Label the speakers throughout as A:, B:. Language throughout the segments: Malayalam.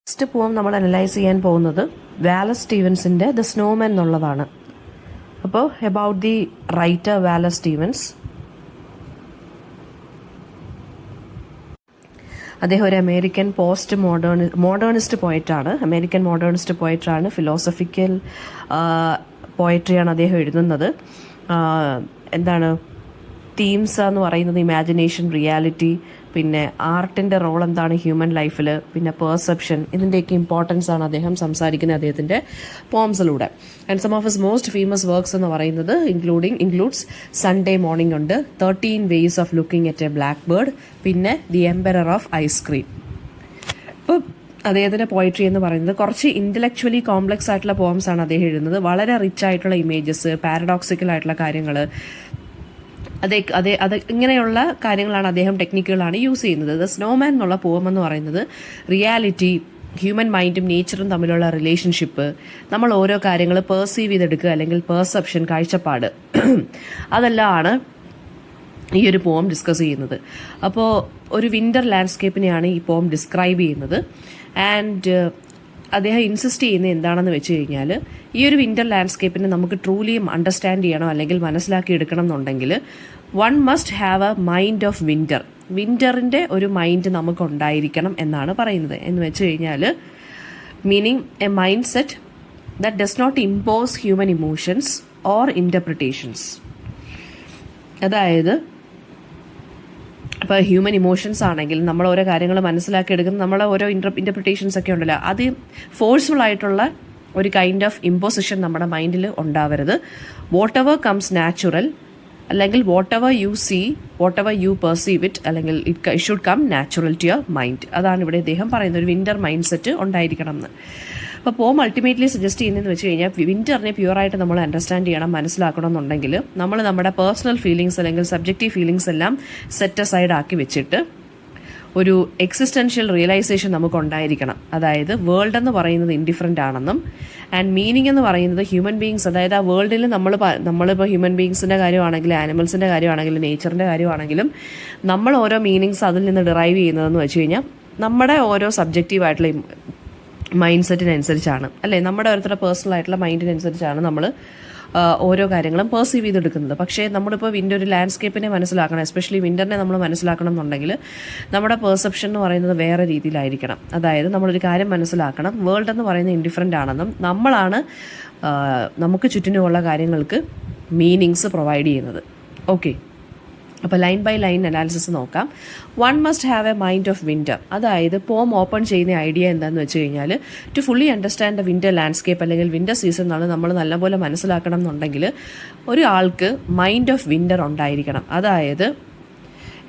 A: നെക്സ്റ്റ് പോം നമ്മൾ അനലൈസ് ചെയ്യാൻ പോകുന്നത് വാലസ് സ്റ്റീവൻസിൻ്റെ ദ സ്നോമാൻ എന്നുള്ളതാണ്. അപ്പോൾ about the writer Wallace Stevens, അദ്ദേഹം ഒരു അമേരിക്കൻ മോഡേണിസ്റ്റ് പോയറ്റാണ്. അമേരിക്കൻ മോഡേണിസ്റ്റ് പോയറ്റാണ്. ഫിലോസഫിക്കൽ പോയട്രിയാണ് അദ്ദേഹം എഴുതുന്നത്. എന്താണ് തീംസ് എന്ന് പറയുന്നത് ഇമാജിനേഷൻ, റിയാലിറ്റി, പിന്നെ ആർട്ടിൻ്റെ റോൾ എന്താണ് ഹ്യൂമൻ ലൈഫിൽ, പിന്നെ പെർസെപ്ഷൻ, ഇതിൻ്റെയൊക്കെ ഇമ്പോർട്ടൻസ് ആണ് അദ്ദേഹം സംസാരിക്കുന്നത് അദ്ദേഹത്തിൻ്റെ പോംസിലൂടെ. And some of his most famous works എന്ന് പറയുന്നത് ഇൻക്ലൂഡ്സ് സൺഡേ മോർണിംഗ് ഉണ്ട്, 13 ways of looking at a blackbird, പിന്നെ ദി എംപറർ ഓഫ് ഐസ്ക്രീം. ഇപ്പോൾ അദ്ദേഹത്തിൻ്റെ പോയിട്രി എന്ന് പറയുന്നത് കുറച്ച് ഇൻ്റലക്ച്വലി കോംപ്ലക്സ് ആയിട്ടുള്ള പോംസ് ആണ് അദ്ദേഹം എഴുതുന്നത്. വളരെ റിച്ച് ആയിട്ടുള്ള ഇമേജസ്, പാരഡോക്സിക്കൽ ആയിട്ടുള്ള കാര്യങ്ങൾ, ഇങ്ങനെയുള്ള കാര്യങ്ങളാണ് അദ്ദേഹം ടെക്നിക്കുകളാണ് യൂസ് ചെയ്യുന്നത്. ദ സ്നോമാൻ എന്നുള്ള പോം എന്ന് പറയുന്നത് റിയാലിറ്റി, ഹ്യൂമൻ മൈൻഡും നേച്ചറും തമ്മിലുള്ള റിലേഷൻഷിപ്പ്, നമ്മൾ ഓരോ കാര്യങ്ങൾ പെർസീവ് ചെയ്തെടുക്കുക അല്ലെങ്കിൽ പെർസെപ്ഷൻ, കാഴ്ചപ്പാട്, അതെല്ലാമാണ് ഈ ഒരു പോം ഡിസ്കസ് ചെയ്യുന്നത്. അപ്പോൾ ഒരു വിൻ്റർ ലാൻഡ്സ്കേപ്പിനെയാണ് ഈ പോം ഡിസ്ക്രൈബ് ചെയ്യുന്നത്. ആൻഡ് അദ്ദേഹം ഇൻസിസ്റ്റ് ചെയ്യുന്നത് എന്താണെന്ന് വെച്ച് കഴിഞ്ഞാൽ, ഈ ഒരു വിൻ്റർ ലാൻഡ്സ്കേപ്പിനെ നമുക്ക് ട്രൂലി അണ്ടർസ്റ്റാൻഡ് ചെയ്യണം അല്ലെങ്കിൽ മനസ്സിലാക്കി എടുക്കണം എന്നുണ്ടെങ്കിൽ one must have a mind of winter. വിൻ്ററിൻ്റെ ഒരു മൈൻഡ് നമുക്കുണ്ടായിരിക്കണം എന്നാണ് പറയുന്നത്. എന്ന് വെച്ച് കഴിഞ്ഞാൽ meaning a mindset that does not impose human emotions or interpretations. അതായത് ഇപ്പോൾ ഹ്യൂമൻ ഇമോഷൻസ് ആണെങ്കിൽ നമ്മൾ ഓരോ കാര്യങ്ങൾ മനസ്സിലാക്കിയെടുക്കുന്ന നമ്മളെ ഓരോ ഇൻ്റർപ്രിട്ടേഷൻസ് ഒക്കെ ഉണ്ടല്ലോ, അത് ഫോഴ്സ്ഫുൾ ആയിട്ടുള്ള ഒരു കൈൻഡ് ഓഫ് ഇമ്പോസിഷൻ നമ്മുടെ മൈൻഡിൽ ഉണ്ടാവരുത്. വാട്ട് എവർ കംസ് നാച്ചുറൽ, അല്ലെങ്കിൽ whatever you see, whatever you perceive it, അല്ലെങ്കിൽ it should come natural to your mind. അതാണ് ഇവിടെ അദ്ദേഹം പറയുന്നത്, ഒരു വിൻ്റർ മൈൻഡ് സെറ്റ് ഉണ്ടായിരിക്കണം എന്ന്. അപ്പോൾ പോം അൾട്ടിമേറ്റ്ലി സജസ്റ്റ് ചെയ്യുന്നതെന്ന് വെച്ച് കഴിഞ്ഞാൽ വിൻ്ററിനെ പ്യുവറായിട്ട് നമ്മൾ അണ്ടർസ്റ്റാൻഡ് ചെയ്യണം, മനസ്സിലാക്കണം എന്നുണ്ടെങ്കിൽ നമ്മൾ നമ്മുടെ പേഴ്സണൽ ഫീലിങ്സ് അല്ലെങ്കിൽ സബ്ജക്റ്റീവ് ഫീലിങ്സ് എല്ലാം സെറ്റ് അസൈഡ് ആക്കി വെച്ചിട്ട് ഒരു എക്സിസ്റ്റൻഷ്യൽ റിയലൈസേഷൻ നമുക്കുണ്ടായിരിക്കണം. അതായത് വേൾഡ് എന്ന് പറയുന്നത് ഇൻഡിഫറൻ്റ് ആണെന്നും ആൻഡ് മീനിങ് എന്ന് പറയുന്നത് ഹ്യൂമൻ ബീങ്സ്, അതായത് ആ വേൾഡിൽ നമ്മളിപ്പോൾ ഹ്യൂമൻ ബീങ്സിൻ്റെ കാര്യമാണെങ്കിലും ആനിമൽസിൻ്റെ കാര്യമാണെങ്കിലും നേച്ചറിൻ്റെ കാര്യമാണെങ്കിലും നമ്മൾ ഓരോ മീനിങ്സ് അതിൽ നിന്ന് ഡിറൈവ് ചെയ്യുന്നതെന്ന് വെച്ച് കഴിഞ്ഞാൽ നമ്മുടെ ഓരോ സബ്ജക്റ്റീവായിട്ടുള്ള മൈൻഡ് സെറ്റിനനുസരിച്ചാണ്, അല്ലേ? നമ്മുടെ ഓരോരുത്തരുടെ പേഴ്സണൽ ആയിട്ടുള്ള മൈൻഡിനനുസരിച്ചാണ് നമ്മൾ ഓരോ കാര്യങ്ങളും പെർസീവ് ചെയ്തെടുക്കുന്നത്. പക്ഷേ നമ്മളിപ്പോൾ ഒരു ലാൻഡ്സ്കേപ്പിനെ മനസ്സിലാക്കണം, എസ്പെഷ്യലി വിൻ്ററിനെ നമ്മൾ മനസ്സിലാക്കണം എന്നുണ്ടെങ്കിൽ നമ്മുടെ പെർസെപ്ഷൻ എന്ന് പറയുന്നത് വേറെ രീതിയിലായിരിക്കണം. അതായത് നമ്മളൊരു കാര്യം മനസ്സിലാക്കണം, വേൾഡ് എന്ന് പറയുന്നത് ഇൻഡിഫറൻ്റ് ആണെന്നും നമ്മളാണ് നമുക്ക് ചുറ്റിനുമുള്ള കാര്യങ്ങൾക്ക് മീനിങ്സ് പ്രൊവൈഡ് ചെയ്യുന്നത്. ഓക്കെ, അപ്പോൾ ലൈൻ ബൈ ലൈൻ അനാലിസിസ് നോക്കാം. One must have a mind of winter. അതായത് പോം ഓപ്പൺ ചെയ്യുന്ന ഐഡിയ എന്താണെന്ന് വെച്ച് കഴിഞ്ഞാൽ, to fully understand the winter landscape അല്ലെങ്കിൽ വിൻ്റർ സീസൺ എന്നാണ് നമ്മൾ നല്ലപോലെ മനസ്സിലാക്കണം എന്നുണ്ടെങ്കിൽ ഒരാൾക്ക് മൈൻഡ് ഓഫ് വിൻ്റർ ഉണ്ടായിരിക്കണം. അതായത്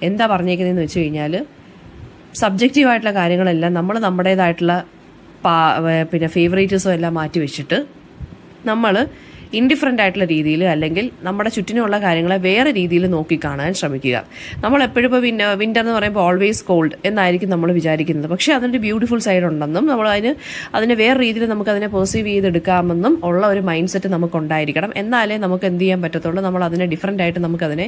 A: എന്താ പറഞ്ഞേക്കുന്നതെന്ന് വെച്ച് കഴിഞ്ഞാൽ, സബ്ജക്റ്റീവായിട്ടുള്ള കാര്യങ്ങളെല്ലാം നമ്മൾ നമ്മുടേതായിട്ടുള്ള പിന്നെ ഫേവറേറ്റീസും എല്ലാം മാറ്റി വെച്ചിട്ട് നമ്മൾ ഇൻഡിഫറൻ്റ് ആയിട്ടുള്ള രീതിയിൽ അല്ലെങ്കിൽ നമ്മുടെ ചുറ്റിനുമുള്ള കാര്യങ്ങളെ വേറെ രീതിയിൽ നോക്കിക്കാണാൻ ശ്രമിക്കുക. നമ്മളെപ്പോഴും ഇപ്പോൾ വിൻ്റർ എന്ന് പറയുമ്പോൾ ഓൾവേസ് കോൾഡ് എന്നായിരിക്കും നമ്മൾ വിചാരിക്കുന്നത്. പക്ഷേ അതിൻ്റെ ബ്യൂട്ടിഫുൾ സൈഡ് ഉണ്ടെന്നും നമ്മൾ അതിനെ വേറെ രീതിയിൽ നമുക്കതിനെ പെർസീവ് ചെയ്തെടുക്കാമെന്നും ഉള്ള ഒരു മൈൻഡ് സെറ്റ് നമുക്കുണ്ടായിരിക്കണം. എന്നാലേ നമുക്ക് എന്ത് ചെയ്യാൻ പറ്റത്തുള്ളൂ, നമ്മൾ അതിനെ ഡിഫറൻ്റ് ആയിട്ട് നമുക്കതിനെ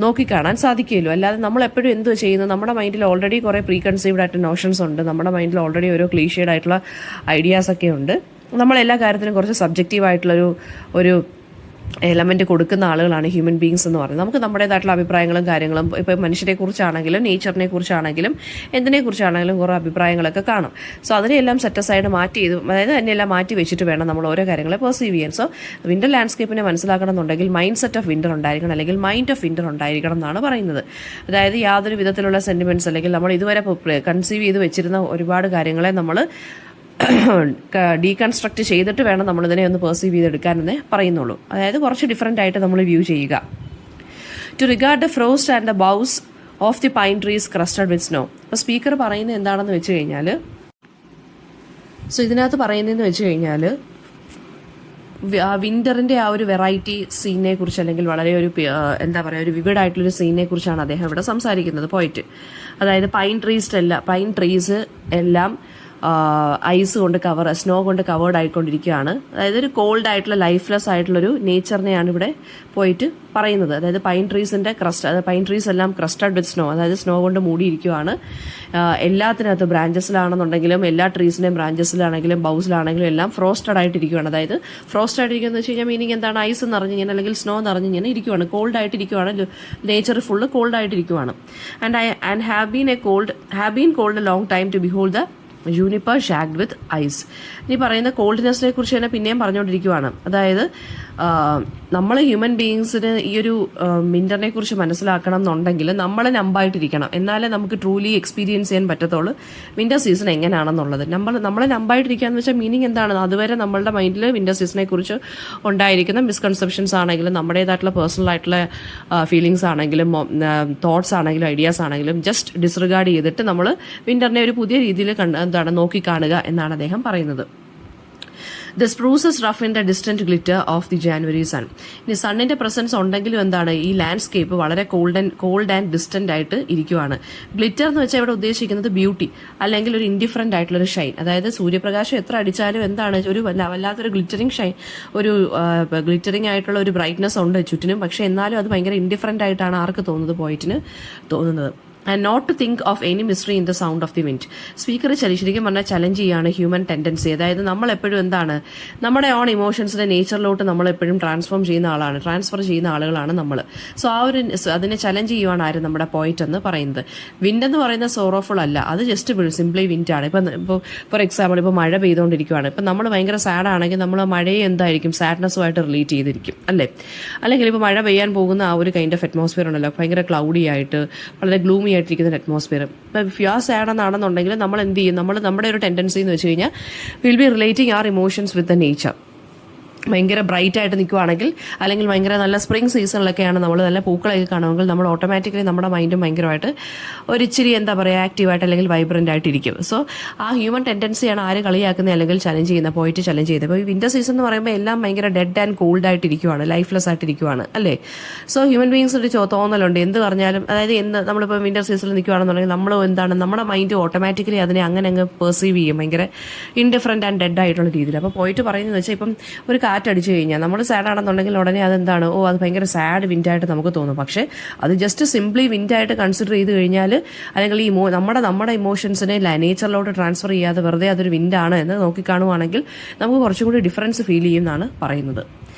A: നോക്കിക്കാണാൻ സാധിക്കുകയുള്ളൂ. അല്ലാതെ നമ്മൾ എപ്പോഴും എന്ത് ചെയ്യുന്നു, നമ്മുടെ മൈൻഡിൽ ഓൾറെഡി കുറേ പ്രീ കൺസീവ്ഡ് ആയിട്ട് നോഷൻസ് ഉണ്ട്, നമ്മുടെ മൈൻഡിൽ ഓൾറെഡി ഓരോ ക്ലീഷേഡ് ആയിട്ടുള്ള ഐഡിയാസൊക്കെ ഉണ്ട്. നമ്മളെല്ലാ കാര്യത്തിനും കുറച്ച് സബ്ജക്റ്റീവായിട്ടുള്ളൊരു എലമെൻറ്റ് കൊടുക്കുന്ന ആളുകളാണ് ഹ്യൂമൻ ബീങ്സ് എന്ന് പറയുന്നത്. നമുക്ക് നമ്മുടേതായിട്ടുള്ള അഭിപ്രായങ്ങളും കാര്യങ്ങളും, ഇപ്പോൾ മനുഷ്യരെ കുറിച്ചാണെങ്കിലും നേച്ചറിനെ കുറിച്ചാണെങ്കിലും എന്തിനെക്കുറിച്ചാണെങ്കിലും കുറേ അഭിപ്രായങ്ങളൊക്കെ കാണും. സോ അതിനെല്ലാം സെറ്റസൈഡ് മാറ്റി ചെയ്ത്, അതായത് അതിനെല്ലാം മാറ്റി വെച്ചിട്ട് വേണം നമ്മൾ ഓരോ കാര്യങ്ങളെ പെർസീവ് ചെയ്യാൻ. സോ വിൻ്റർ ലാൻഡ്സ്കേപ്പിനെ മനസ്സിലാക്കണം എന്നുണ്ടെങ്കിൽ മൈൻഡ് സെറ്റ് ഓഫ് വിൻ്റർ ഉണ്ടായിരിക്കണം, അല്ലെങ്കിൽ മൈൻഡ് ഓഫ് വിൻ്റർ ഉണ്ടായിരിക്കണം എന്നാണ് പറയുന്നത്. അതായത് യാതൊരു വിധത്തിലുള്ള സെൻറ്റിമെൻറ്റ്സ് അല്ലെങ്കിൽ നമ്മൾ ഇതുവരെ കൺസീവ് ചെയ്ത് വെച്ചിരുന്ന ഒരുപാട് കാര്യങ്ങളെ നമ്മൾ ഡീകൺസ്ട്രക്ട് ചെയ്തിട്ട് വേണം നമ്മളിതിനെ ഒന്ന് പെർസീവ് ചെയ്തെടുക്കാനെന്നേ പറയുന്നുള്ളൂ. അതായത് കുറച്ച് ഡിഫറൻ്റ് ആയിട്ട് നമ്മൾ വ്യൂ ചെയ്യുക. To regard the frost and the boughs of the pine trees crusted with snow. അപ്പോൾ സ്പീക്കർ പറയുന്നത് എന്താണെന്ന് വെച്ച് കഴിഞ്ഞാൽ, ഇതിനകത്ത് പറയുന്നതെന്ന് വെച്ച് കഴിഞ്ഞാൽ വിൻ്ററിൻ്റെ ആ ഒരു വെറൈറ്റി സീനെ കുറിച്ച്, അല്ലെങ്കിൽ വളരെ ഒരു ഒരു വിവിഡായിട്ടുള്ളൊരു സീനെ കുറിച്ചാണ് അദ്ദേഹം ഇവിടെ സംസാരിക്കുന്നത്, പോയിട്ട്. അതായത് പൈൻ ട്രീസ് എല്ലാം ഐസ് കൊണ്ട് സ്നോ കൊണ്ട് കവേർഡ് ആയിക്കൊണ്ടിരിക്കുകയാണ്. അതായത് ഒരു കോൾഡ് ആയിട്ടുള്ള ലൈഫ്ലെസ് ആയിട്ടുള്ളൊരു നേച്ചറിനെയാണ് ഇവിടെ പോയിട്ട് പറയുന്നത്. അതായത് പൈൻ ട്രീസിൻ്റെ പൈൻ ട്രീസ് എല്ലാം ക്രസ്റ്റഡ് വിത്ത് സ്നോ, അതായത് സ്നോ കൊണ്ട് മൂടിയിരിക്കുകയാണ്. എല്ലാത്തിനകത്ത് ബ്രാഞ്ചസിലാണെന്നുണ്ടെങ്കിലും എല്ലാ ട്രീസിൻ്റെയും ബ്രാഞ്ചസിലാണെങ്കിലും ബൗസിലാണെങ്കിലും എല്ലാം ഫ്രോസ്റ്റഡ് ആയിട്ടിരിക്കുകയാണ്. അതായത് ഫ്രോസ്റ്റ് ആയിട്ടിരിക്കുകയെന്ന് വെച്ച് കഴിഞ്ഞാൽ മീനിങ് എന്താണ്? ഐസ് നിറഞ്ഞിങ്ങനെ അല്ലെങ്കിൽ സ്നോ നിറഞ്ഞിങ്ങനെ ഇരിക്കുകയാണ്, കോൾഡ് ആയിട്ടിരിക്കുകയാണ്, നേച്ചർ ഫുള്ള് കോൾഡ് ആയിട്ടിരിക്കുകയാണ്. And have been cold a long time to behold the juniper shagged with ice. ഇനി പറയുന്ന കോൾഡ്നെസ്സിനെ കുറിച്ച് തന്നെ പിന്നെയും പറഞ്ഞുകൊണ്ടിരിക്കുകയാണ്. അതായത് നമ്മൾ ഹ്യൂമൻ ബീയിങ്സിന് ഈ ഒരു വിൻ്ററിനെ കുറിച്ച് മനസ്സിലാക്കണം എന്നുണ്ടെങ്കിൽ നമ്മൾ നമ്പായിട്ടിരിക്കണം, എന്നാലേ നമുക്ക് ട്രൂലി എക്സ്പീരിയൻസ് ചെയ്യാൻ പറ്റത്തുള്ളൂ വിൻ്റർ സീസൺ എങ്ങനെയാണെന്നുള്ളത്. നമ്മളെ നമ്പായിട്ടിരിക്കുക എന്ന് വെച്ചാൽ മീനിങ് എന്താണ്? അതുവരെ നമ്മളുടെ മൈൻഡിൽ വിൻ്റർ സീസണെ കുറിച്ച് ഉണ്ടായിരിക്കുന്ന മിസ്കൺസെപ്ഷൻസ് ആണെങ്കിലും നമ്മുടേതായിട്ടുള്ള പേഴ്സണൽ ആയിട്ടുള്ള ഫീലിങ്സ് ആണെങ്കിലും തോട്ട്സ് ആണെങ്കിലും ഐഡിയാസ് ആണെങ്കിലും ജസ്റ്റ് ഡിസ്റിഗാർഡ് ചെയ്തിട്ട് നമ്മൾ വിൻ്ററിനെ ഒരു പുതിയ രീതിയിൽ നോക്കിക്കാണുക എന്നാണ് അദ്ദേഹം പറയുന്നത്. The spruce is rough in the distant glitter of the January sun. ഇനി സണ്ണിന്റെ പ്രസൻസ് ഉണ്ടെങ്കിലും എന്താണ്, ഈ ലാൻഡ്സ്കേപ്പ് വളരെ കോൾഡ് ആൻഡ് ഡിസ്റ്റന്റ് ആയിട്ട് ഇരിക്കുവാണ്. ഗ്ലിറ്റർ എന്ന് വെച്ചാൽ ഇവിടെ ഉദ്ദേശിക്കുന്നത് ബ്യൂട്ടി അല്ലെങ്കിൽ ഒരു ഇൻഡിഫറന്റ് ആയിട്ടുള്ള ഒരു ഷൈൻ. അതായത് സൂര്യപ്രകാശം എത്ര അടിച്ചാലും എന്താണ് ഒരു വല്ലാത്തൊരു ഗ്ലിറ്ററിങ് ഷൈൻ, ഒരു ഗ്ലിറ്ററിങ് ആയിട്ടുള്ള ഒരു ബ്രൈറ്റ്നസ് ഉണ്ട് ചുറ്റിനും. പക്ഷെ എന്നാലും അത് ഭയങ്കര ഇൻഡിഫറന്റ് ആയിട്ടാണ് ആർക്ക് തോന്നുന്നത്? പോയിറ്റിന് തോന്നുന്നത്. And not to think of any mystery in the sound of the wind. Speaker ശരിക്കും പറഞ്ഞാൽ ചലഞ്ച് ചെയ്യാണ് ഹ്യൂമൻ ടെൻഡൻസി. അതായത് നമ്മളെപ്പോഴും എന്താണ്, നമ്മുടെ ഓൺ ഇമോഷൻസിന്റെ നേച്ചറിലോട്ട് നമ്മളെപ്പോഴും ട്രാൻസ്ഫർ ചെയ്യുന്ന ആളുകളാണ് നമ്മൾ. സോ അതിനെ ചലഞ്ച് ചെയ്യുവാണ് ആര്? നമ്മുടെ പോയിറ്റ് എന്ന് പറയുന്നത്. വിൻഡ് എന്ന് പറയുന്നത് സോറോഫുൾ അല്ല, അത് ജസ്റ്റ് സിംപ്ലി വിൻഡാണ്. ഇപ്പോൾ ഫോർ എക്സാമ്പിൾ ഇപ്പോൾ മഴ പെയ്തുകൊണ്ടിരിക്കുകയാണ്. ഇപ്പം നമ്മൾ ഭയങ്കര സാഡ് ആണെങ്കിൽ നമ്മൾ മഴയെ എന്തായിരിക്കും? സാഡ്നെസ്സുമായിട്ട് റിലേറ്റ് ചെയ്തിരിക്കും അല്ലേ? അല്ലെങ്കിൽ ഇപ്പോൾ മഴ പെയ്യാൻ പോകുന്ന ആ ഒരു കൈൻഡ് ഓഫ് അറ്റ്മോസ്ഫിയർ ഉണ്ടല്ലോ, ഭയങ്കര ക്ലൗഡി ആയിട്ട് വളരെ ഗ്ലൂമി ആയിട്ടിരിക്കുന്ന അറ്റ്മോസ്ഫിയർ. ഇപ്പം ഇഫ് യു ആർ സാഡ് എന്നാണെന്നുണ്ടെങ്കിൽ നമ്മൾ എന്ത് ചെയ്യും? നമ്മുടെ ഒരു ടെൻഡൻസി എന്ന് വെച്ച് കഴിഞ്ഞാൽ will be relating our emotions with the nature. ഭയങ്കര ബ്രൈറ്റ് ആയിട്ട് നിൽക്കുവാണെങ്കിൽ അല്ലെങ്കിൽ ഭയങ്കര നല്ല സ്പ്രിംഗ് സീസണിലൊക്കെയാണ് നമ്മൾ നല്ല പൂക്കളൊക്കെ കാണുമെങ്കിൽ നമ്മൾ ഓട്ടോമാറ്റിക്കലി നമ്മുടെ മൈൻഡും ഭയങ്കരമായിട്ട് ഒരിച്ചിരി എന്താ പറയുക ആക്റ്റീവായിട്ട് അല്ലെങ്കിൽ വൈബ്രൻ്റ് ആയിട്ടിരിക്കും. സോ ആ ഹ്യൂമൻ ടെൻഡൻസിയാണ് ആര് കളിയാക്കുന്നത് അല്ലെങ്കിൽ ചലഞ്ച് ചെയ്യുന്ന പോയിട്ട് ചലഞ്ച് ചെയ്തത്. അപ്പോൾ ഈ വിൻ്റർ സീസൺ എന്ന് പറയുമ്പോൾ എല്ലാം ഭയങ്കര ഡെഡ് ആൻഡ് കോൾഡ് ആയിട്ടിരിക്കുവാണ്, ലൈഫ്ലെസ് ആയിട്ടിരിക്കുവാണ് അല്ലേ? സോ ഹ്യൂമൻ ബീയിങ്സ് ഒരു തോന്നലുണ്ട് എന്ത് പറഞ്ഞാലും. അതായത് നമ്മളിപ്പോൾ വിൻ്റർ സീസണിൽ നിൽക്കുകയാണെന്നുണ്ടെങ്കിൽ നമ്മൾ എന്താണ്, നമ്മുടെ മൈൻഡ് ഓട്ടോമാറ്റിക്കലി അതിനെ അങ്ങ് പെർസീവ് ചെയ്യും ഭയങ്കര ഇൻഡിഫറൻറ്റ് ആൻഡ് ഡെഡ് ആയിട്ടുള്ള രീതിയിൽ. അപ്പോൾ പോയിട്ട് പറയുന്നത് വെച്ചാൽ ഇപ്പം ഒരു കാറ്റടിച്ചു കഴിഞ്ഞാൽ നമ്മൾ സാഡ് ആണെന്നുണ്ടെങ്കിൽ ഉടനെ അതെന്താണ്, അത് ഭയങ്കര സാഡ് വിൻഡായിട്ട് നമുക്ക് തോന്നും. പക്ഷേ അത് ജസ്റ്റ് സിംപ്ലി വിൻഡായിട്ട് കൺസിഡർ ചെയ്ത് കഴിഞ്ഞാൽ അല്ലെങ്കിൽ ഈ നമ്മുടെ ഇമോഷൻസിനെ നേച്ചറിലോട്ട് ട്രാൻസ്ഫർ ചെയ്യാതെ വെറുതെ അതൊരു വിൻഡാണ് എന്ന് നോക്കിക്കാണുവാണെങ്കിൽ നമുക്ക് കുറച്ചും കൂടി ഡിഫറൻസ് ഫീൽ ചെയ്യും എന്നാണ് പറയുന്നത്.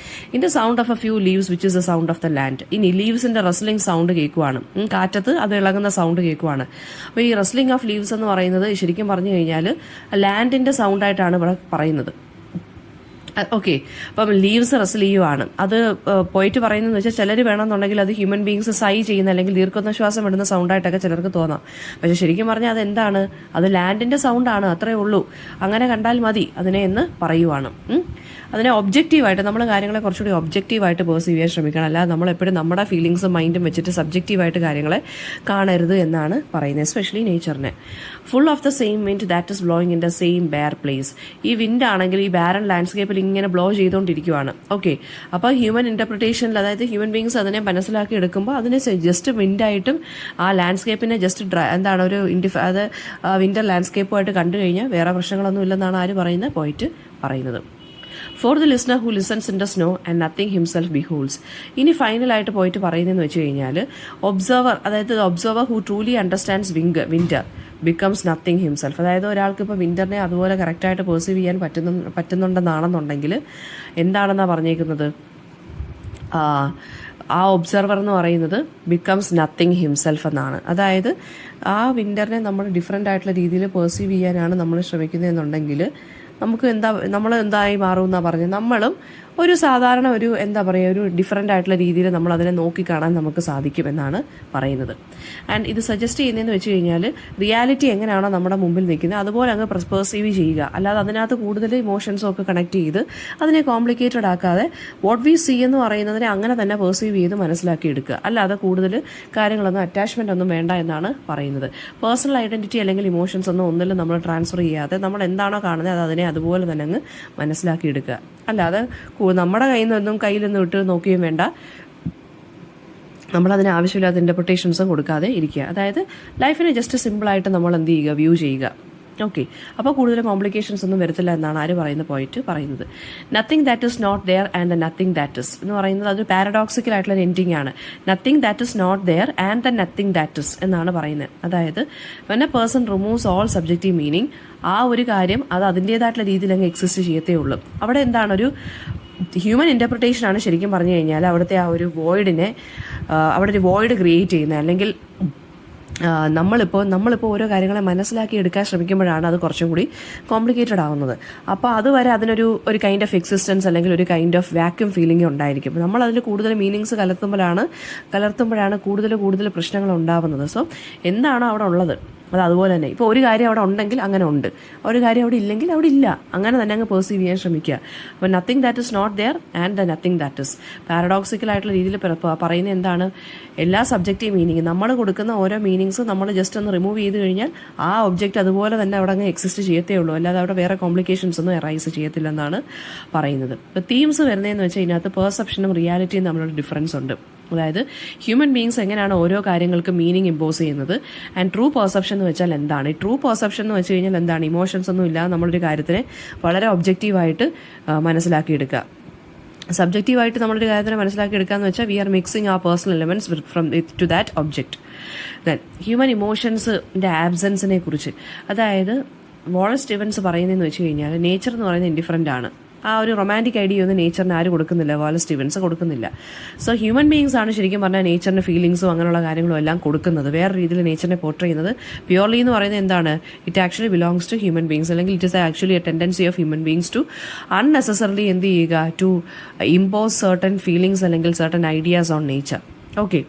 A: In the sound of A few leaves which is the sound of the land. ഇനി ലീവ്സിന്റെ റസ്ലിംഗ് സൗണ്ട് കേൾക്കുവാണ്, കാറ്റത്ത് അത് ഇളകുന്ന സൗണ്ട് കേൾക്കുവാണ്. അപ്പോൾ ഈ റസ്ലിംഗ് ഓഫ് ലീവ്സ് എന്ന് പറയുന്നത് ശരിക്കും പറഞ്ഞു കഴിഞ്ഞാൽ ലാൻഡിന്റെ സൗണ്ടായിട്ടാണ് ഇവിടെ പറയുന്നത്. ഓക്കെ, അപ്പം ലീവ്സ് റെസ്ൽ ചെയ്യുവാണ്. അത് പോയിട്ട് പറയുന്നതെന്ന് വെച്ചാൽ ചിലർ വേണമെന്നുണ്ടെങ്കിൽ അത് ഹ്യൂമൻ ബീങ്സ് സൈ ചെയ്യുന്ന അല്ലെങ്കിൽ ദീർഘ ശ്വാസം വിടുന്ന സൗണ്ടായിട്ടൊക്കെ ചിലർക്ക് തോന്നാം. പക്ഷെ ശരിക്കും പറഞ്ഞാൽ അതെന്താണ്, അത് ലാൻഡിന്റെ സൗണ്ടാണ്, അത്രേ ഉള്ളൂ. അങ്ങനെ കണ്ടാൽ മതി അതിനെ എന്ന് പറയുവാണ്. അതിനെ ഒബ്ജക്റ്റീവായിട്ട് നമ്മൾ കാര്യങ്ങളെ കുറച്ചുകൂടി ഒബ്ജക്റ്റീവായിട്ട് പേഴ്സീവ് ചെയ്യാൻ ശ്രമിക്കണം. അല്ലാതെ നമ്മളെപ്പോഴും നമ്മുടെ ഫീലിങ്സും മൈൻഡും വെച്ചിട്ട് സബ്ജക്റ്റീവായിട്ട് കാര്യങ്ങളെ കാണരുത് എന്നാണ് പറയുന്നത്, എസ്പെഷ്യലി നേച്ചറിനെ. Full of the same wind that is blowing in the same bare place. ഈ വിൻഡ് ആണെങ്കിൽ ഈ ബാരൻ ലാൻഡ്സ്കേപ്പിൽ ഇങ്ങനെ ബ്ലോ ചെയ്തുകൊണ്ടിരിക്കുകയാണ്. ഓക്കെ, അപ്പോൾ ഹ്യൂമൻ ഇന്റർപ്രിട്ടേഷനിൽ അതായത് ഹ്യൂമൻ ബീങ്സ് അതിനെ മനസ്സിലാക്കി എടുക്കുമ്പോൾ അതിനെ ജസ്റ്റ് വിൻഡായിട്ടും ആ ലാൻഡ്സ്കേപ്പിനെ ജസ്റ്റ് എന്താണ് ഒരു അത് വിന്റർ ലാൻഡ്സ്കേപ്പുമായിട്ട് കണ്ടു കഴിഞ്ഞാൽ വേറെ പ്രശ്നങ്ങളൊന്നും ഇല്ലെന്നാണ് ആര് പറയുന്നത്? പോയിട്ട് പറയുന്നത്. For the listener who listens in the snow and nothing himself beholds. ഇനി ഫൈനലായിട്ട് പോയിട്ട് പറയുന്നതെന്ന് വെച്ച് കഴിഞ്ഞാൽ അതായത് observer who truly understands winter becomes nothing himself. അതായത് ഒരാൾക്ക് ഇപ്പോൾ വിന്ററിനെ അതുപോലെ കറക്റ്റായിട്ട് പെർസീവ് ചെയ്യാൻ പറ്റുന്നുണ്ടെന്നാണെന്നുണ്ടെങ്കിൽ എന്താണെന്നാണ് പറഞ്ഞേക്കുന്നത്? ആ ഒബ്സർവർ എന്ന് പറയുന്നത് ബിക്കംസ് നത്തിങ് ഹിംസെൽഫ് എന്നാണ്. അതായത് ആ വിന്ററിനെ നമ്മൾ ഡിഫറെൻ്റ് ആയിട്ടുള്ള രീതിയിൽ പെർസീവ് ചെയ്യാനാണ് നമ്മൾ ശ്രമിക്കുന്നതെന്നുണ്ടെങ്കിൽ നമ്മൾ എന്തായി മാറും എന്നാണ് പറഞ്ഞത്. നമ്മളും ഒരു സാധാരണ ഒരു ഡിഫറെൻ്റ് ആയിട്ടുള്ള രീതിയിൽ നമ്മൾ അതിനെ നോക്കിക്കാണാൻ നമുക്ക് സാധിക്കുമെന്നാണ് പറയുന്നത്. ആൻഡ് ഇത് സജസ്റ്റ് ചെയ്യുന്നതെന്ന് വെച്ച് കഴിഞ്ഞാൽ റിയാലിറ്റി എങ്ങനെയാണോ നമ്മുടെ മുമ്പിൽ നിൽക്കുന്നത് അതുപോലെ അങ്ങ് പെർസീവ് ചെയ്യുക. അല്ലാതെ അതിനകത്ത് കൂടുതൽ ഇമോഷൻസും ഒക്കെ കണക്ട് ചെയ്ത് അതിനെ കോംപ്ലിക്കേറ്റഡ് ആക്കാതെ വാട്ട് വി സീ എന്ന് പറയുന്നതിനെ അങ്ങനെ തന്നെ പെർസീവ് ചെയ്ത് മനസ്സിലാക്കി എടുക്കുക. അല്ലാതെ കൂടുതൽ കാര്യങ്ങളൊന്നും അറ്റാച്ച്മെൻ്റ് ഒന്നും വേണ്ട എന്നാണ് പറയുന്നത്. പേഴ്സണൽ ഐഡൻറ്റിറ്റി അല്ലെങ്കിൽ ഇമോഷൻസ് ഒന്നിലും നമ്മൾ ട്രാൻസ്ഫർ ചെയ്യാതെ നമ്മൾ എന്താണോ കാണുന്നത് അത് അതിനെ അതുപോലെ തന്നെ അങ്ങ് മനസ്സിലാക്കി എടുക്കുക. അല്ലാതെ നമ്മുടെ കയ്യിലൊന്നും ഇട്ട് നോക്കുകയും വേണ്ട, നമ്മളതിന് ആവശ്യമില്ലാത്ത ഇൻ്റർപ്രിട്ടേഷൻസും കൊടുക്കാതെ ഇരിക്കുക. അതായത് ലൈഫിനെ ജസ്റ്റ് സിമ്പിളായിട്ട് നമ്മൾ എന്ത് ചെയ്യുക, വ്യൂ ചെയ്യുക. ഓക്കെ, അപ്പോൾ കൂടുതൽ കോംപ്ലിക്കേഷൻസ് ഒന്നും വരത്തില്ല എന്നാണ് ആര് പറയുന്ന പോയിന്റ് പറയുന്നത്. Nothing that is not there and the nothing that is എന്ന് പറയുന്നത് അതൊരു പാരഡോക്സിക്കൽ ആയിട്ടുള്ള എൻഡിങ് ആണ്. Nothing that is not there and the nothing that is എന്നാണ് പറയുന്നത്. അതായത് when a person removes all subjective meaning, ആ ഒരു കാര്യം അത് അതിൻ്റേതായിട്ടുള്ള രീതിയിൽ അങ്ങ് എക്സിസ്റ്റ് ചെയ്യത്തേ ഉള്ളൂ. അവിടെ എന്താണ് ഒരു ഹ്യൂമൻ ഇൻ്റർപ്രിട്ടേഷൻ ആണ് ശരിക്കും പറഞ്ഞു കഴിഞ്ഞാൽ അവിടുത്തെ ആ ഒരു വോയിഡിനെ അവിടെ ഒരു വോയിഡ് ക്രിയേറ്റ് ചെയ്യുന്നത്. അല്ലെങ്കിൽ നമ്മളിപ്പോൾ ഓരോ കാര്യങ്ങളെ മനസ്സിലാക്കി എടുക്കാൻ ശ്രമിക്കുമ്പോഴാണ് അത് കുറച്ചും കൂടി കോംപ്ലിക്കേറ്റഡ് ആവുന്നത്. അപ്പോൾ അതുവരെ അതിനൊരു കൈൻഡ് ഓഫ് എക്സിസ്റ്റൻസ് അല്ലെങ്കിൽ ഒരു കൈൻഡ് ഓഫ് വാക്യൂം ഫീലിംഗ് ഉണ്ടായിരിക്കും. നമ്മൾ അതിൽ കൂടുതൽ മീനിങ്സ് കലർത്തുമ്പോഴാണ് കൂടുതൽ പ്രശ്നങ്ങൾ ഉണ്ടാവുന്നത്. സോ എന്താണോ അവിടെ ഉള്ളത് അത് അതുപോലെ തന്നെ. ഇപ്പോൾ ഒരു കാര്യം അവിടെ ഉണ്ടെങ്കിൽ അങ്ങനെ ഉണ്ട്, ഒരു കാര്യം അവിടെ ഇല്ലെങ്കിൽ അവിടെ ഇല്ല, അങ്ങനെ തന്നെ അങ്ങ് പെർസീവ് ചെയ്യാൻ ശ്രമിക്കുക. അപ്പോൾ nothing that is not there and the nothing that is paradoxical ആയിട്ടുള്ള രീതിയിൽ പറയുന്നത് എന്താണ്, എല്ലാ സബ്ജക്റ്റീവ് മീനിങ് നമ്മൾ കൊടുക്കുന്ന ഓരോ മീനിങ്സ് നമ്മൾ ജസ്റ്റ് ഒന്ന് റിമൂവ് ചെയ്ത് കഴിഞ്ഞാൽ ആ ഒബ്ജക്റ്റ് അതുപോലെ തന്നെ അവിടെ അങ്ങ് എക്സിസ്റ്റ് ചെയ്യത്തേ ഉള്ളൂ, അല്ലാതെ അവിടെ വേറെ കോംപ്ലിക്കേഷൻസ് ഒന്നും എറൈസ് ചെയ്യത്തില്ലെന്നാണ് പറയുന്നത്. ഇപ്പോൾ തീംസ് വരുന്നതെന്ന് വെച്ചാൽ ഇതിനകത്ത് പെർസെപ്ഷനും റിയാലിറ്റിയും തമ്മിലുള്ള ഡിഫറൻസ് ഉണ്ട്. അതായത് ഹ്യൂമൻ ബീങ്സ് എങ്ങനെയാണ് ഓരോ കാര്യങ്ങൾക്ക് മീനിങ് ഇമ്പോസ് ചെയ്യുന്നത്, ആൻഡ് ട്രൂ പെർസെപ്ഷൻ എന്ന് വെച്ചാൽ എന്താണ്. ഈ ട്രൂ പെർസെപ്ഷൻ എന്ന് വെച്ച് കഴിഞ്ഞാൽ എന്താണ്, ഇമോഷൻസ് ഒന്നും ഇല്ലാതെ നമ്മളൊരു കാര്യത്തിനെ വളരെ ഒബ്ജക്റ്റീവായിട്ട് മനസ്സിലാക്കിയെടുക്കുക. സബ്ജക്റ്റീവായിട്ട് നമ്മളൊരു കാര്യത്തിനെ മനസ്സിലാക്കിയെടുക്കുക എന്ന് വെച്ചാൽ വി ആർ മിക്സിങ് ആ personal elements from to that object. Then human ഇമോഷൻസിൻ്റെ ആബ്സെൻസിനെ കുറിച്ച്, അതായത് വാളസ് സ്റ്റീവൻസ് പറയുന്നതെന്ന് വെച്ച് കഴിഞ്ഞാൽ നേച്ചർ എന്ന് പറയുന്നത് ഇൻഡിഫറൻ്റ് ആണ്. ആ ഒരു റൊമാൻറ്റിക് ഐഡിയ ഒന്നും നേച്ചറിന് ആരും കൊടുക്കുന്നില്ല, വാളസ് സ്റ്റീവൻസ് കൊടുക്കുന്നില്ല. സോ ഹ്യൂമൻ ബീങ്സ് ആണ് ശരിക്കും പറഞ്ഞാൽ നേച്ചറിന് ഫീലിങ്സും അങ്ങനെയുള്ള കാര്യങ്ങളും എല്ലാം കൊടുക്കുന്നത്. വേറെ രീതിയിൽ നേച്ചറിനെ പോർട്രേ ചെയ്യുന്നത് പ്യുവർലി എന്ന് പറയുന്നത് എന്താണ്, it actually belongs to human beings, അല്ലെങ്കിൽ it is actually a tendency of human beings to unnecessarily എന്ത് ചെയ്യുക, ടു ഇമ്പോസ് സർട്ടൻ ഫീലിങ്സ് അല്ലെങ്കിൽ certain ideas on nature. Okay,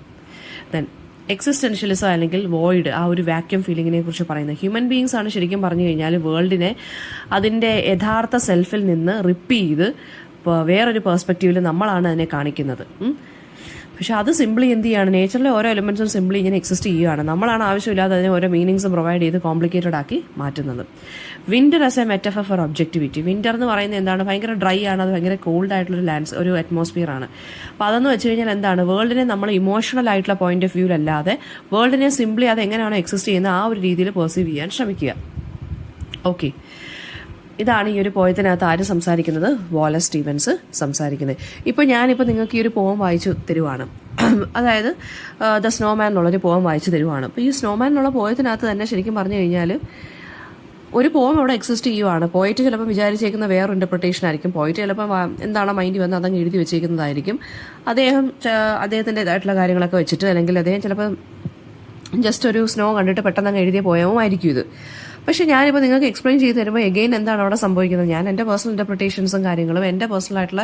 A: then existentialism അല്ലെങ്കിൽ വോയിഡ്, ആ ഒരു വാക്യൂം ഫീലിങ്ങിനെ കുറിച്ച് പറയുന്നത് ഹ്യൂമൻ ബീങ്സ് ആണ് ശരിക്കും പറഞ്ഞു കഴിഞ്ഞാൽ വേൾഡിനെ അതിൻ്റെ യഥാർത്ഥ സെൽഫിൽ നിന്ന് റിപ്പ് ചെയ്ത് വേറൊരു പേഴ്സ്പെക്റ്റീവിൽ നമ്മളാണ് അതിനെ കാണിക്കുന്നത്. പക്ഷെ അത് സിംപ്ലി എന്ത് ചെയ്യാണ്, നേച്ചറിലെ ഓരോ എലിമെന്റ്സും സിംപ്ലി ഇങ്ങനെ എക്സിസ്റ്റ് ചെയ്യുകയാണ്, നമ്മളാണ് ആവശ്യമില്ലാതെ അതിനെ ഓരോ മീനിങ്സും പ്രൊവൈഡ് ചെയ്ത് കോംപ്ലിക്കേറ്റഡ് ആക്കി മാറ്റുന്നത്. Winter as a metaphor for objectivity. Winter എന്ന് പറയുന്നത് എന്താണ്, ഭയങ്കര ഡ്രൈ ആണ്, അത് ഭയങ്കര കോൾഡ് ആയിട്ടുള്ള ഒരു അറ്റ്മോസ്ഫിയർ ആണ്. അപ്പോൾ അതെന്ന് വെച്ച് കഴിഞ്ഞാൽ എന്താണ്, വേൾഡിനെ നമ്മൾ ഇമോഷണൽ ആയിട്ടുള്ള പോയിന്റ് ഓഫ് വ്യൂവിലല്ലാതെ വേൾഡിനെ സിംപ്ലി അത് എങ്ങനെയാണോ എക്സിസ്റ്റ് ചെയ്യുന്നത് ആ ഒരു രീതിയിൽ പെർസീവ് ചെയ്യാൻ ശ്രമിക്കുക. ഓക്കെ, ഇതാണ് ഈ ഒരു പോയത്തിനകത്ത് ആര് സംസാരിക്കുന്നത്, വാളസ് സ്റ്റീവൻസ് സംസാരിക്കുന്നത്. ഇപ്പോൾ ഞാനിപ്പോൾ നിങ്ങൾക്ക് ഈ ഒരു പോം വായിച്ചു തരുവാണ്, അതായത് ദ സ്നോമാൻ എന്നുള്ളൊരു പോം വായിച്ചു തരുവാണ്. അപ്പോൾ ഈ സ്നോമാൻ എന്നുള്ള പോയത്തിനകത്ത് തന്നെ ശരിക്കും പറഞ്ഞു കഴിഞ്ഞാൽ ഒരു പോം അവിടെ എക്സിസ്റ്റ് ചെയ്യുവാണ്. പോയിട്ട് ചിലപ്പോൾ വിചാരിച്ചേക്കുന്ന വേറെ ഇൻ്റർപ്രിട്ടേഷൻ ആയിരിക്കും, പോയിട്ട് ചിലപ്പോൾ എന്താണോ മൈൻഡ് വന്ന് അതങ്ങ് എഴുതി വെച്ചേക്കുന്നതായിരിക്കും. അദ്ദേഹത്തിൻ്റെതായിട്ടുള്ള കാര്യങ്ങളൊക്കെ വെച്ചിട്ട്, അല്ലെങ്കിൽ അദ്ദേഹം ചിലപ്പോൾ ജസ്റ്റ് ഒരു സ്നോ കണ്ടിട്ട് പെട്ടെന്ന് അങ്ങ് എഴുതിയ പോയമായിരിക്കും ഇത്. പക്ഷേ ഞാനിപ്പോൾ നിങ്ങൾക്ക് എക്സ്പ്ലെയിൻ ചെയ്ത് തരുമ്പോൾ എഗെയിൻ എന്താണ് അവിടെ സംഭവിക്കുന്നത്, ഞാൻ എൻ്റെ പേഴ്സണൽ ഇൻ്റർപ്രിട്ടേഷൻസും കാര്യങ്ങളും എൻ്റെ പേഴ്സണലായിട്ടുള്ള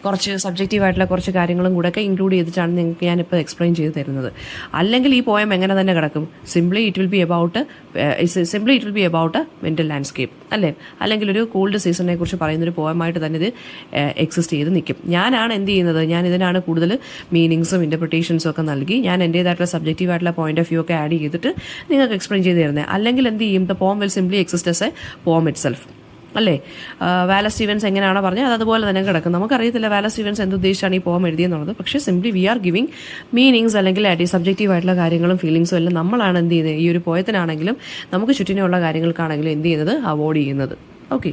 A: കുറച്ച് സബ്ജക്റ്റീവായിട്ടുള്ള കുറച്ച് കാര്യങ്ങളും കൂടെ ഒക്കെ ഇൻക്ലൂഡ് ചെയ്തിട്ടാണ് നിങ്ങൾക്ക് ഞാനിപ്പോൾ എക്സ്പ്ലെയിൻ ചെയ്ത് തരുന്നത്. അല്ലെങ്കിൽ ഈ പോയം എങ്ങനെ തന്നെ കിടക്കും, simply it will be about mental landscape അല്ലേ, അല്ലെങ്കിൽ ഒരു കോൾഡ് സീസണിനെ കുറിച്ച് പറയുന്നൊരു പോയമായിട്ട് തന്നെ ഇത് എക്സിസ്റ്റ് ചെയ്ത് നിൽക്കും. ഞാനാണ് എന്ത് ചെയ്യുന്നത്, ഞാൻ ഇതിനാണ് കൂടുതൽ മീനിങ്സും ഇൻ്റർപ്രിട്ടേഷൻസും ഒക്കെ നൽകി ഞാൻ എൻ്റേതായിട്ടുള്ള സബ്ജക്റ്റീവായിട്ടുള്ള പോയിന്റ് ഓഫ് വ്യൂ ഒക്കെ ആഡ് ചെയ്തിട്ട് നിങ്ങൾക്ക് എക്സ്പ്ലെയിൻ ചെയ്ത് തരുന്നത്. അല്ലെങ്കിൽ എന്ത് ചെയ്യും, the poem will simply exist as A പോം ഇറ്റ് സെൽഫ് അല്ലേ. വാലസ് സ്റ്റീവൻസ് എങ്ങനെയാണോ പറഞ്ഞത് അത് അതുപോലെ തന്നെ കിടക്കും. നമുക്കറിയത്തില്ല വാലസ് സ്റ്റീവൻസ് എന്തുദ്ദേശിച്ചാണ് ഈ പോം എഴുതിയെന്നുള്ളത്. പക്ഷേ simply V R giving meanings അല്ലെങ്കിൽ സബ്ജക്റ്റീവ് ആയിട്ടുള്ള കാര്യങ്ങളും ഫീലിങ്സും എല്ലാം നമ്മളാണ് എന്ത് ചെയ്യുന്നത്, ഈ ഒരു പോയത്തിനാണെങ്കിലും നമുക്ക് ചുറ്റിനുള്ള കാര്യങ്ങൾക്കാണെങ്കിലും എന്ത് ചെയ്യുന്നത്, അവോയ്ഡ് ചെയ്യുന്നത്. ഓക്കെ.